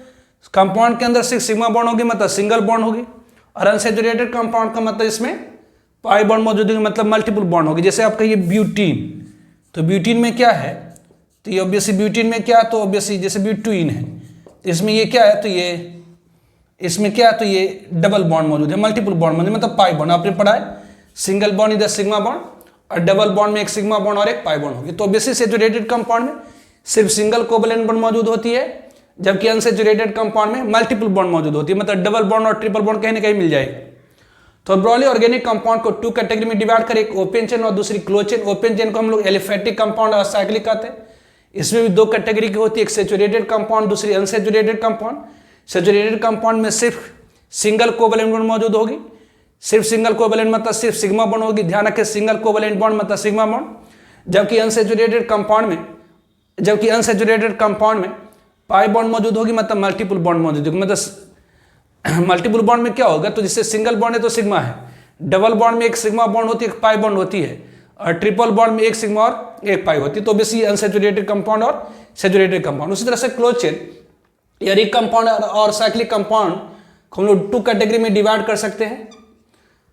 कंपाउंड के अंदर सिर्फ सिग्मा बॉन्ड होगी, मतलब सिंगल बॉन्ड होगी, और अनसैचुरेटेड कंपाउंड का मतलब इसमें पाई बॉन्ड मौजूद होगी, मतलब मल्टीपल बॉन्ड होगी। जैसे आप कहिए ब्यूटीन, तो ब्यूटीन में क्या है, तो ये ऑब्वियसली ब्यूटीन में क्या है, तो ऑब्वियसली जैसे ब्यूटीन है, तो इसमें ये क्या है, तो ये इसमें क्या है, तो ये डबल बॉन्ड मौजूद है, मल्टीपल बॉन्ड मौजूद, मतलब पाई बॉन्ड आपने पढ़ा है, सिंगल बॉन्ड इधर सिग्मा बॉन्ड, और डबल बॉन्ड में एक सिग्मा बॉन्ड और एक पाई बॉन्ड होगी। तो ऑब्वियसली सैचुरेटेड कंपाउंड में सिर्फ सिंगल कोवैलेंट बॉन्ड मौजूद होती है, जबकि अनसैचुरेटेड कंपाउंड में मल्टीपल बॉन्ड मौजूद होती है, मतलब डबल बॉन्ड और ट्रिपल बॉन्ड कहीं ना कहीं मिल जाएगी। तो ब्रॉडली ऑर्गेनिक कंपाउंड को 2 कैटेगरी में डिवाइड करें, एक ओपन चेन और दूसरी क्लोज चेन। ओपन चेन को हम लोग एलिफैटिक कंपाउंड और साइक्लिक कहते हैं, इसमें भी दो कैटेगरी की होती है, एक सेचुरेटेड कंपाउंड, दूसरी अनसेचुरेटेड कंपाउंड। सेचुरेटेड कंपाउंड में सिर्फ सिंगल कोवैलेंट बॉन्ड मौजूद होगी, सिर्फ सिंगल कोवैलेंट मतलब सिर्फ सिग्मा बॉन्ड होगी, ध्यान रखें सिंगल कोवैलेंट बॉन्ड मतलब सिग्मा बॉन्ड। जबकि अनसेचुरेटेड कंपाउंड में पाई बॉन्ड मौजूद होगी मतलब मल्टीपल बॉन्ड मौजूद होगी। मतलब मल्टीपल बॉन्ड में क्या होगा, तो जिससे सिंगल बॉन्ड है तो सिग्मा है, डबल बॉन्ड में एक सिग्मा बॉन्ड होती है, एक पाई बॉन्ड होती है, और ट्रिपल बॉन्ड में एक सिग्मा और एक पाई होती है। तो बेसिकली अनसेचुरेटेड कंपाउंड और सेचुरेटेड कंपाउंड। उसी तरह से क्लोज चेन या रिंग कंपाउंड और साइक्लिक कंपाउंड को हम लोग टू कैटेगरी में डिवाइड कर सकते हैं,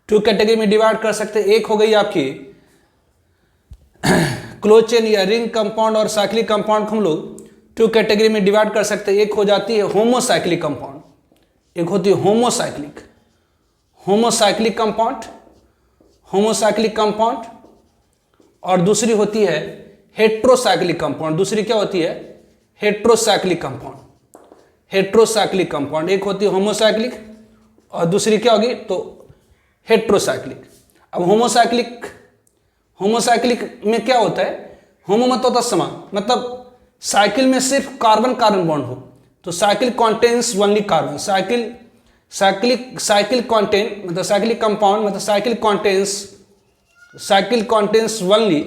टू कैटेगरी में डिवाइड कर सकते हैं। एक हो गई आपकी क्लोज चेन या रिंग कंपाउंड और साइक्लिक कंपाउंड को हम लोग टू कैटेगरी में डिवाइड कर सकते हैं। एक हो जाती है होमोसाइक्लिक कंपाउंड, एक होती है होमोसाइक्लिक कंपाउंड, और दूसरी होती है हेट्रोसाइक्लिक कंपाउंड। दूसरी क्या होती है, हेट्रोसाइक्लिक कंपाउंड। एक होती है होमोसाइक्लिक और दूसरी क्या होगी, तो हेट्रोसाइक्लिक। अब होमोसाइक्लिक में क्या होता है, होमो मतलब होता है समान, मतलब साइकिल में सिर्फ कार्बन कार्बन बॉन्ड हो, तो cycle contains only carbon. Cycle compound मतलब साइकिल कॉन्टेन्स ओनली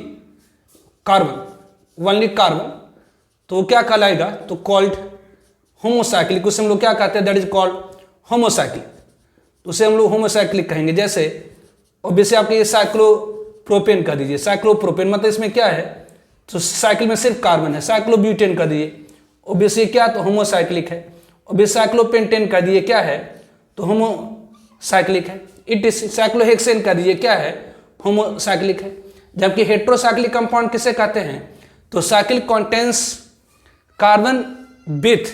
कार्बन, तो वो क्या कहलाएगा, तो कॉल्ड होमोसाइक्लिक। उसे हम लोग क्या कहते हैं, दैट इज कॉल्ड होमोसाइक्लिक, तो उसे हम लोग होमोसाइक्लिक कहेंगे। जैसे ऑब्वियसली आपके ये साइक्लोप्रोपेन कर दीजिए, साइक्लोप्रोपेन मतलब इसमें क्या है, तो साइकिल में सिर्फ कार्बन है, साइक्लोब्यूटेन कर दीजिए, ऑब्वियसली क्या, तो होमोसाइक्लिक है। ऑब्वियसली साइक्लोपेंटेन कर दीजिए, क्या है, तो होमोसाइक्लिक है। इट इज साइक्लोहेक्सेन कर दीजिए, क्या है, होमोसाइक्लिक है। जबकि हेट्रोसाइक्लिक कंपाउंड किसे कहते हैं, तो cycle contains carbon with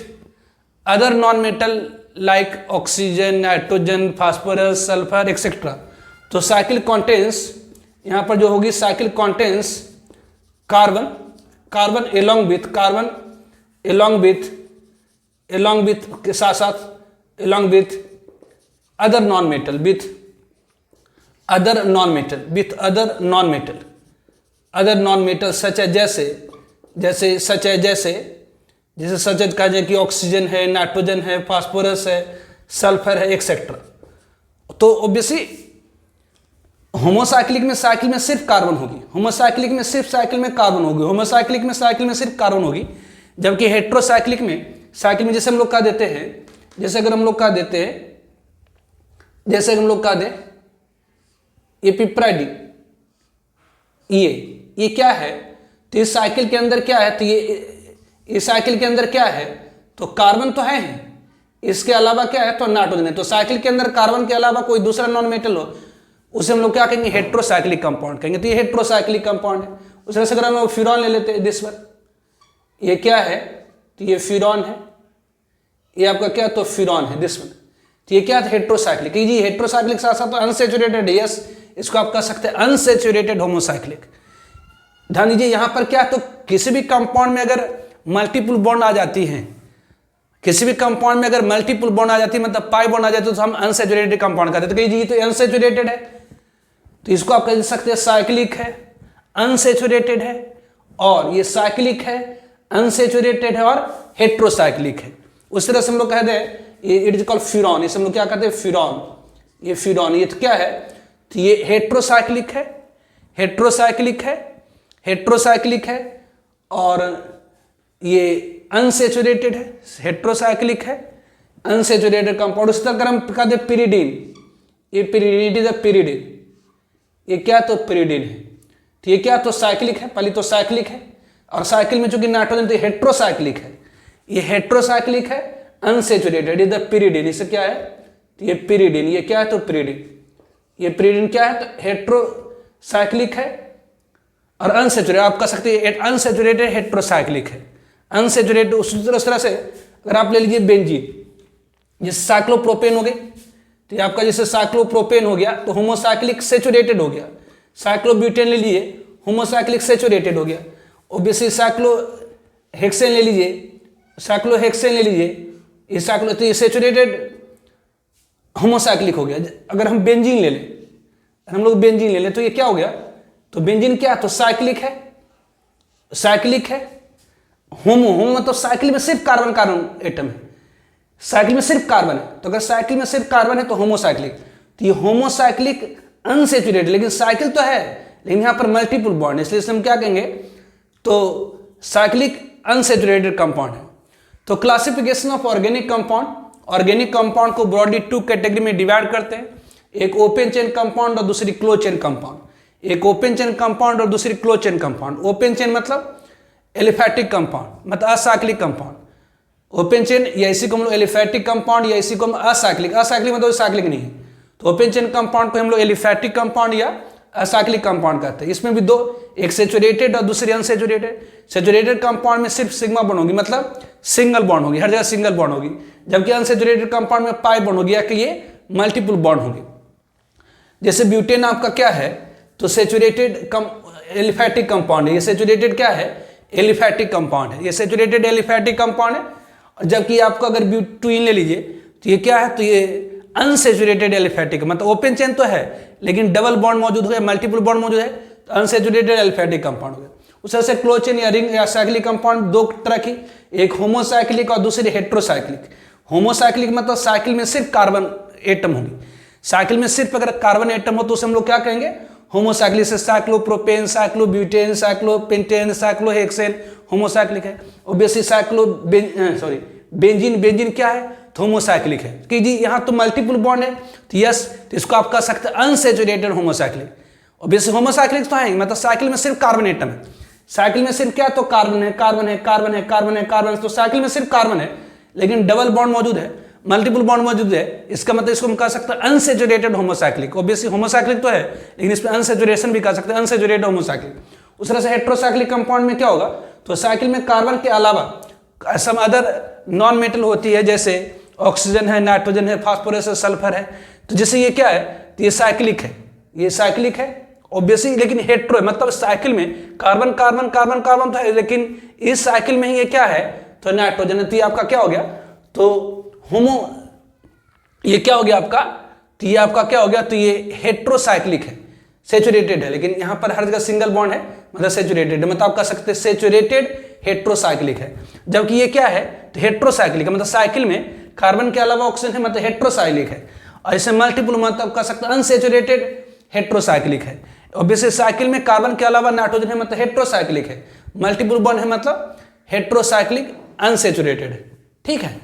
other non metal like oxygen, nitrogen, phosphorus, sulphur etcetera. तो साइकिल कॉन्टेंस यहाँ पर जो होगी, cycle contains carbon along with के साथ साथ along with other non metal सच है, जैसे सच कहा जाए कि ऑक्सीजन है, नाइट्रोजन है, फास्फोरस है, सल्फर है एक्सेट्रा। तो ऑब्वियसली होमोसाइक्लिक में साइकिल में सिर्फ कार्बन होगी, होमोसाइक्लिक में सिर्फ साइकिल में कार्बन होगी, होमोसाइक्लिक में साइकिल में सिर्फ कार्बन होगी। जबकि हेट्रोसाइक्लिक में साइकिल में जैसे हम लोग कह देते हैं, जैसे अगर हम लोग कह दें ये पिप्राइडिन, ये क्या है, तो इस साइकिल के अंदर क्या है, तो ये साइकिल के अंदर क्या है, तो कार्बन तो है ही, इसके अलावा क्या है, तो नाइट्रोजन है। तो साइकिल के अंदर कार्बन के अलावा कोई दूसरा नॉन मेटल हो, उसे हम लोग क्या कहेंगे, हेट्रोसाइक्लिक कंपाउंड कहेंगे। तो ये हेट्रोसाइक्लिक कंपाउंड है। उस तरह से अगर हम फ्यूरॉन ले लेते हैं, दिस वन, ये क्या है, तो ये फ्यूरॉन है, ये आपका क्या, तो फ्यूरॉन है, दिस वन। तो ये क्या है, हेट्रोसाइक्लिक। जी हेट्रोसाइक्लिक साथ साथ तो अनसेचुरेटेड है, यस, इसको आप कह सकते हैं अनसेचुरेटेड होमोसाइक्लिक। ध्यान दीजिए यहाँ पर क्या, तो किसी भी कंपाउंड में अगर मल्टीपल बॉन्ड आ जाती हैं, मतलब पाई बॉन्ड आ जाती है, तो हम अनसेचुरेटेड कंपाउंड कहते हैं। तो जी तो अनसेचुरेटेड है, तो इसको आप कह सकते हैं साइक्लिक है, अनसेचुरेटेड है, और ये साइक्लिक है, अनसेचुरेटेड है, और हेट्रोसाइक्लिक है। उस तरह से हम लोग कहते हैं इट इज कॉल्ड फ्यूरॉन, इसे हम लोग क्या कहते हैं, फ्यूरॉन। ये तो क्या है, तो ये हेट्रोसाइक्लिक है, और ये अनसेचुरेटेड है, हेट्रोसाइक्लिक है, अनसेचुरेटेड कंपाउंड। उस तरह अगर हम कहते हैं पिरिडीन, ये pyridine, it is a pyridine, ये क्या, तो पिरिडीन है। तो ये क्या, तो साइक्लिक है, पहले तो साइक्लिक है, और साइकिल में चूंकि नाइट्रोजन, तो हेट्रोसाइक्लिक है, ये हेट्रोसाइक्लिक है, अनसेचुरेटेड, इज द पिरिडीन। इससे क्या है, तो ये पिरिडीन, ये क्या है, तो पिरिडीन, ये पिरिडीन क्या है, तो हेट्रोसाइक्लिक है और अनसेचुरेटेड, आप कह सकते हैं अनसेचुरेटेड हेट्रोसाइक्लिक है, अनसेचुरेटेड। उस तरह से अगर आप ले लीजिए बेंजीन, जैसे साइक्लोप्रोपेन हो गए, तो ये आपका जैसे साइक्लोप्रोपेन हो गया, तो होमोसाइक्लिक सेचुरेटेड हो गया। साइक्लोब्यूटेन ले लीजिए, होमोसाइक्लिक सेचुरेटेड हो गया। ऑब्वियसली साइक्लोहेक्सेन ले लीजिए, ये तो ये सेचुरेटेड होमोसाइक्लिक हो गया। अगर हम बेंजीन ले लें, हम लोग बेंजीन ले लें, तो ये क्या हो गया, तो बेंजीन क्या, तो साइक्लिक है, होमो, होमो मतलब साइकिल में सिर्फ कार्बन कार्बन एटम है, साइकिल में सिर्फ कार्बन है। तो अगर साइकिल में सिर्फ कार्बन है तो होमोसाइक्लिक। तो ये होमोसाइक्लिक अनसेचुरेटेड, लेकिन साइकिल तो है लेकिन यहाँ पर मल्टीपल बॉन्ड है, इसलिए इसे हम क्या कहेंगे, तो साइक्लिक अनसेचुरेटेड कंपाउंड है। तो classification of organic compound, organic compound को ब्रॉडली 2 कैटेगरी में डिवाइड करते हैं, एक ओपन चेन कंपाउंड और दूसरी क्लोज चेन कंपाउंड। एक ओपन चेन कंपाउंड और दूसरी close chain compound. Open chain मतलब एलिफैटिक कंपाउंड, मतलब असाइक्लिक कंपाउंड। ओपन चेन या इसी को हम लोग एलिफैटिक कंपाउंड या इसी को हम असाइक्लिक, असाइक्लिक मतलब साइक्लिक नहीं है। तो ओपन चेन कंपाउंड को हम लोग एलिफैटिक कंपाउंड या असाइक्लिक कंपाउंड कहते हैं। इसमें भी दो, एक सेचुरेटेड और दूसरी अनसेचुरेटेड। सेचुरेटेड कंपाउंड में सिर्फ सिग्मा बॉन्ड होगी, मतलब सिंगल बॉन्ड होगी, हर जगह सिंगल बॉन्ड होगी, जबकि अनसेचुरेटेड कंपाउंड में पाई बॉन्ड होगी या कि ये मल्टीपल बॉन्ड होगी। जैसे ब्यूटेन आपका क्या है, तो सेचुरेटेड एलिफैटिक कंपाउंड है, ये सेचुरेटेड क्या है, एलिफैटिक कंपाउंड है, ये सेचुरेटेड एलिफैटिक कंपाउंड है। और जबकि आपको अगर ब्यूटीन ले लीजिए तो ये क्या है, तो ये अनसेचुरेटेड एलिफैटिक, मतलब ओपन चेन तो है लेकिन डबल बॉन्ड मौजूद है, मल्टीपल बॉन्ड मौजूद है, तो अनसेचुरेटेड एलिफैटिक कंपाउंड हो गया। उस तरह से क्लोज चेन या रिंग या साइक्लिक कंपाउंड दो तरह की, एक होमोसाइक्लिक और दूसरी हेट्रोसाइक्लिक। होमोसाइक्लिक मतलब साइकिल में सिर्फ कार्बन एटम होगी, साइकिल में सिर्फ अगर कार्बन एटम हो तो उसे हम लोग क्या कहेंगे, होमोसाइक्लिक। से cyclopropane, cyclobutane, cyclopentane, cyclohexane homocyclic है। ऑब्वियसली बेंजीन, बेंजीन क्या है, तो होमोसाइक्लिक है कि जी यहाँ तो मल्टीपल बॉन्ड है, तो यस, तो इसको आप कह सकते हैं अनसेचुरेटेड होमोसाइक्लिक। ऑब्वियसली होमोसाइक्लिक तो है, मतलब साइकिल में सिर्फ कार्बन एटम है, साइकिल में सिर्फ क्या, तो कार्बन है, कार्बन है, कार्बन है, कार्बन है, कार्बन है, तो साइकिल में सिर्फ कार्बन है लेकिन डबल बॉन्ड मौजूद है, मल्टीपल बॉन्ड मौजूद है, इसका मतलब इसको हम कह सकते हैं अनसेचुरेटेड होमोसाइक्लिक। ऑब्वियसली होमोसाइक्लिक तो है लेकिन इसमें अनसेचुरेशन भी कह सकते हैं, अनसेचुरेटेड होमोसाइक्लिक। उस तरह से हेट्रोसाइक्लिक कंपाउंड में क्या होगा, तो साइकिल में कार्बन के अलावा सम अदर नॉन मेटल होती है, जैसे ऑक्सीजन है, नाइट्रोजन है, फास्फोरस है, सल्फर है, तो जैसे ये क्या है, तो ये साइक्लिक है, ये साइक्लिक है ऑब्वियसली, लेकिन हेट्रो है, मतलब साइकिल में कार्बन कार्बन कार्बन कार्बन तो है लेकिन इस साइकिल में ही ये क्या है, तो नाइट्रोजन है। तो ये आपका क्या हो गया, तो होमो, ये क्या हो गया आपका, तो ये आपका क्या हो गया, तो ये हेट्रोसाइक्लिक है, सेचुरेटेड है, लेकिन यहां पर हर जगह सिंगल बॉन्ड है, मतलब सेचुरेटेड है, मतलब आप कह सकते हैं सेचुरेटेड हेट्रोसाइक्लिक है। जबकि ये क्या है, तो हेट्रोसाइक्लिक है, मतलब साइकिल में कार्बन के अलावा ऑक्सीजन है, मतलब हेट्रोसाइक्लिक है। और इसे मल्टीपल मतलब कह सकते हैं अनसेचुरेटेड हेट्रोसाइक्लिक है। ऑब्वियसली साइकिल में कार्बन के अलावा नाइट्रोजन है, मतलब हेट्रोसाइक्लिक है, मल्टीपल बॉन्ड है, मतलब हेट्रोसाइक्लिक अनसेचुरेटेड है। ठीक है।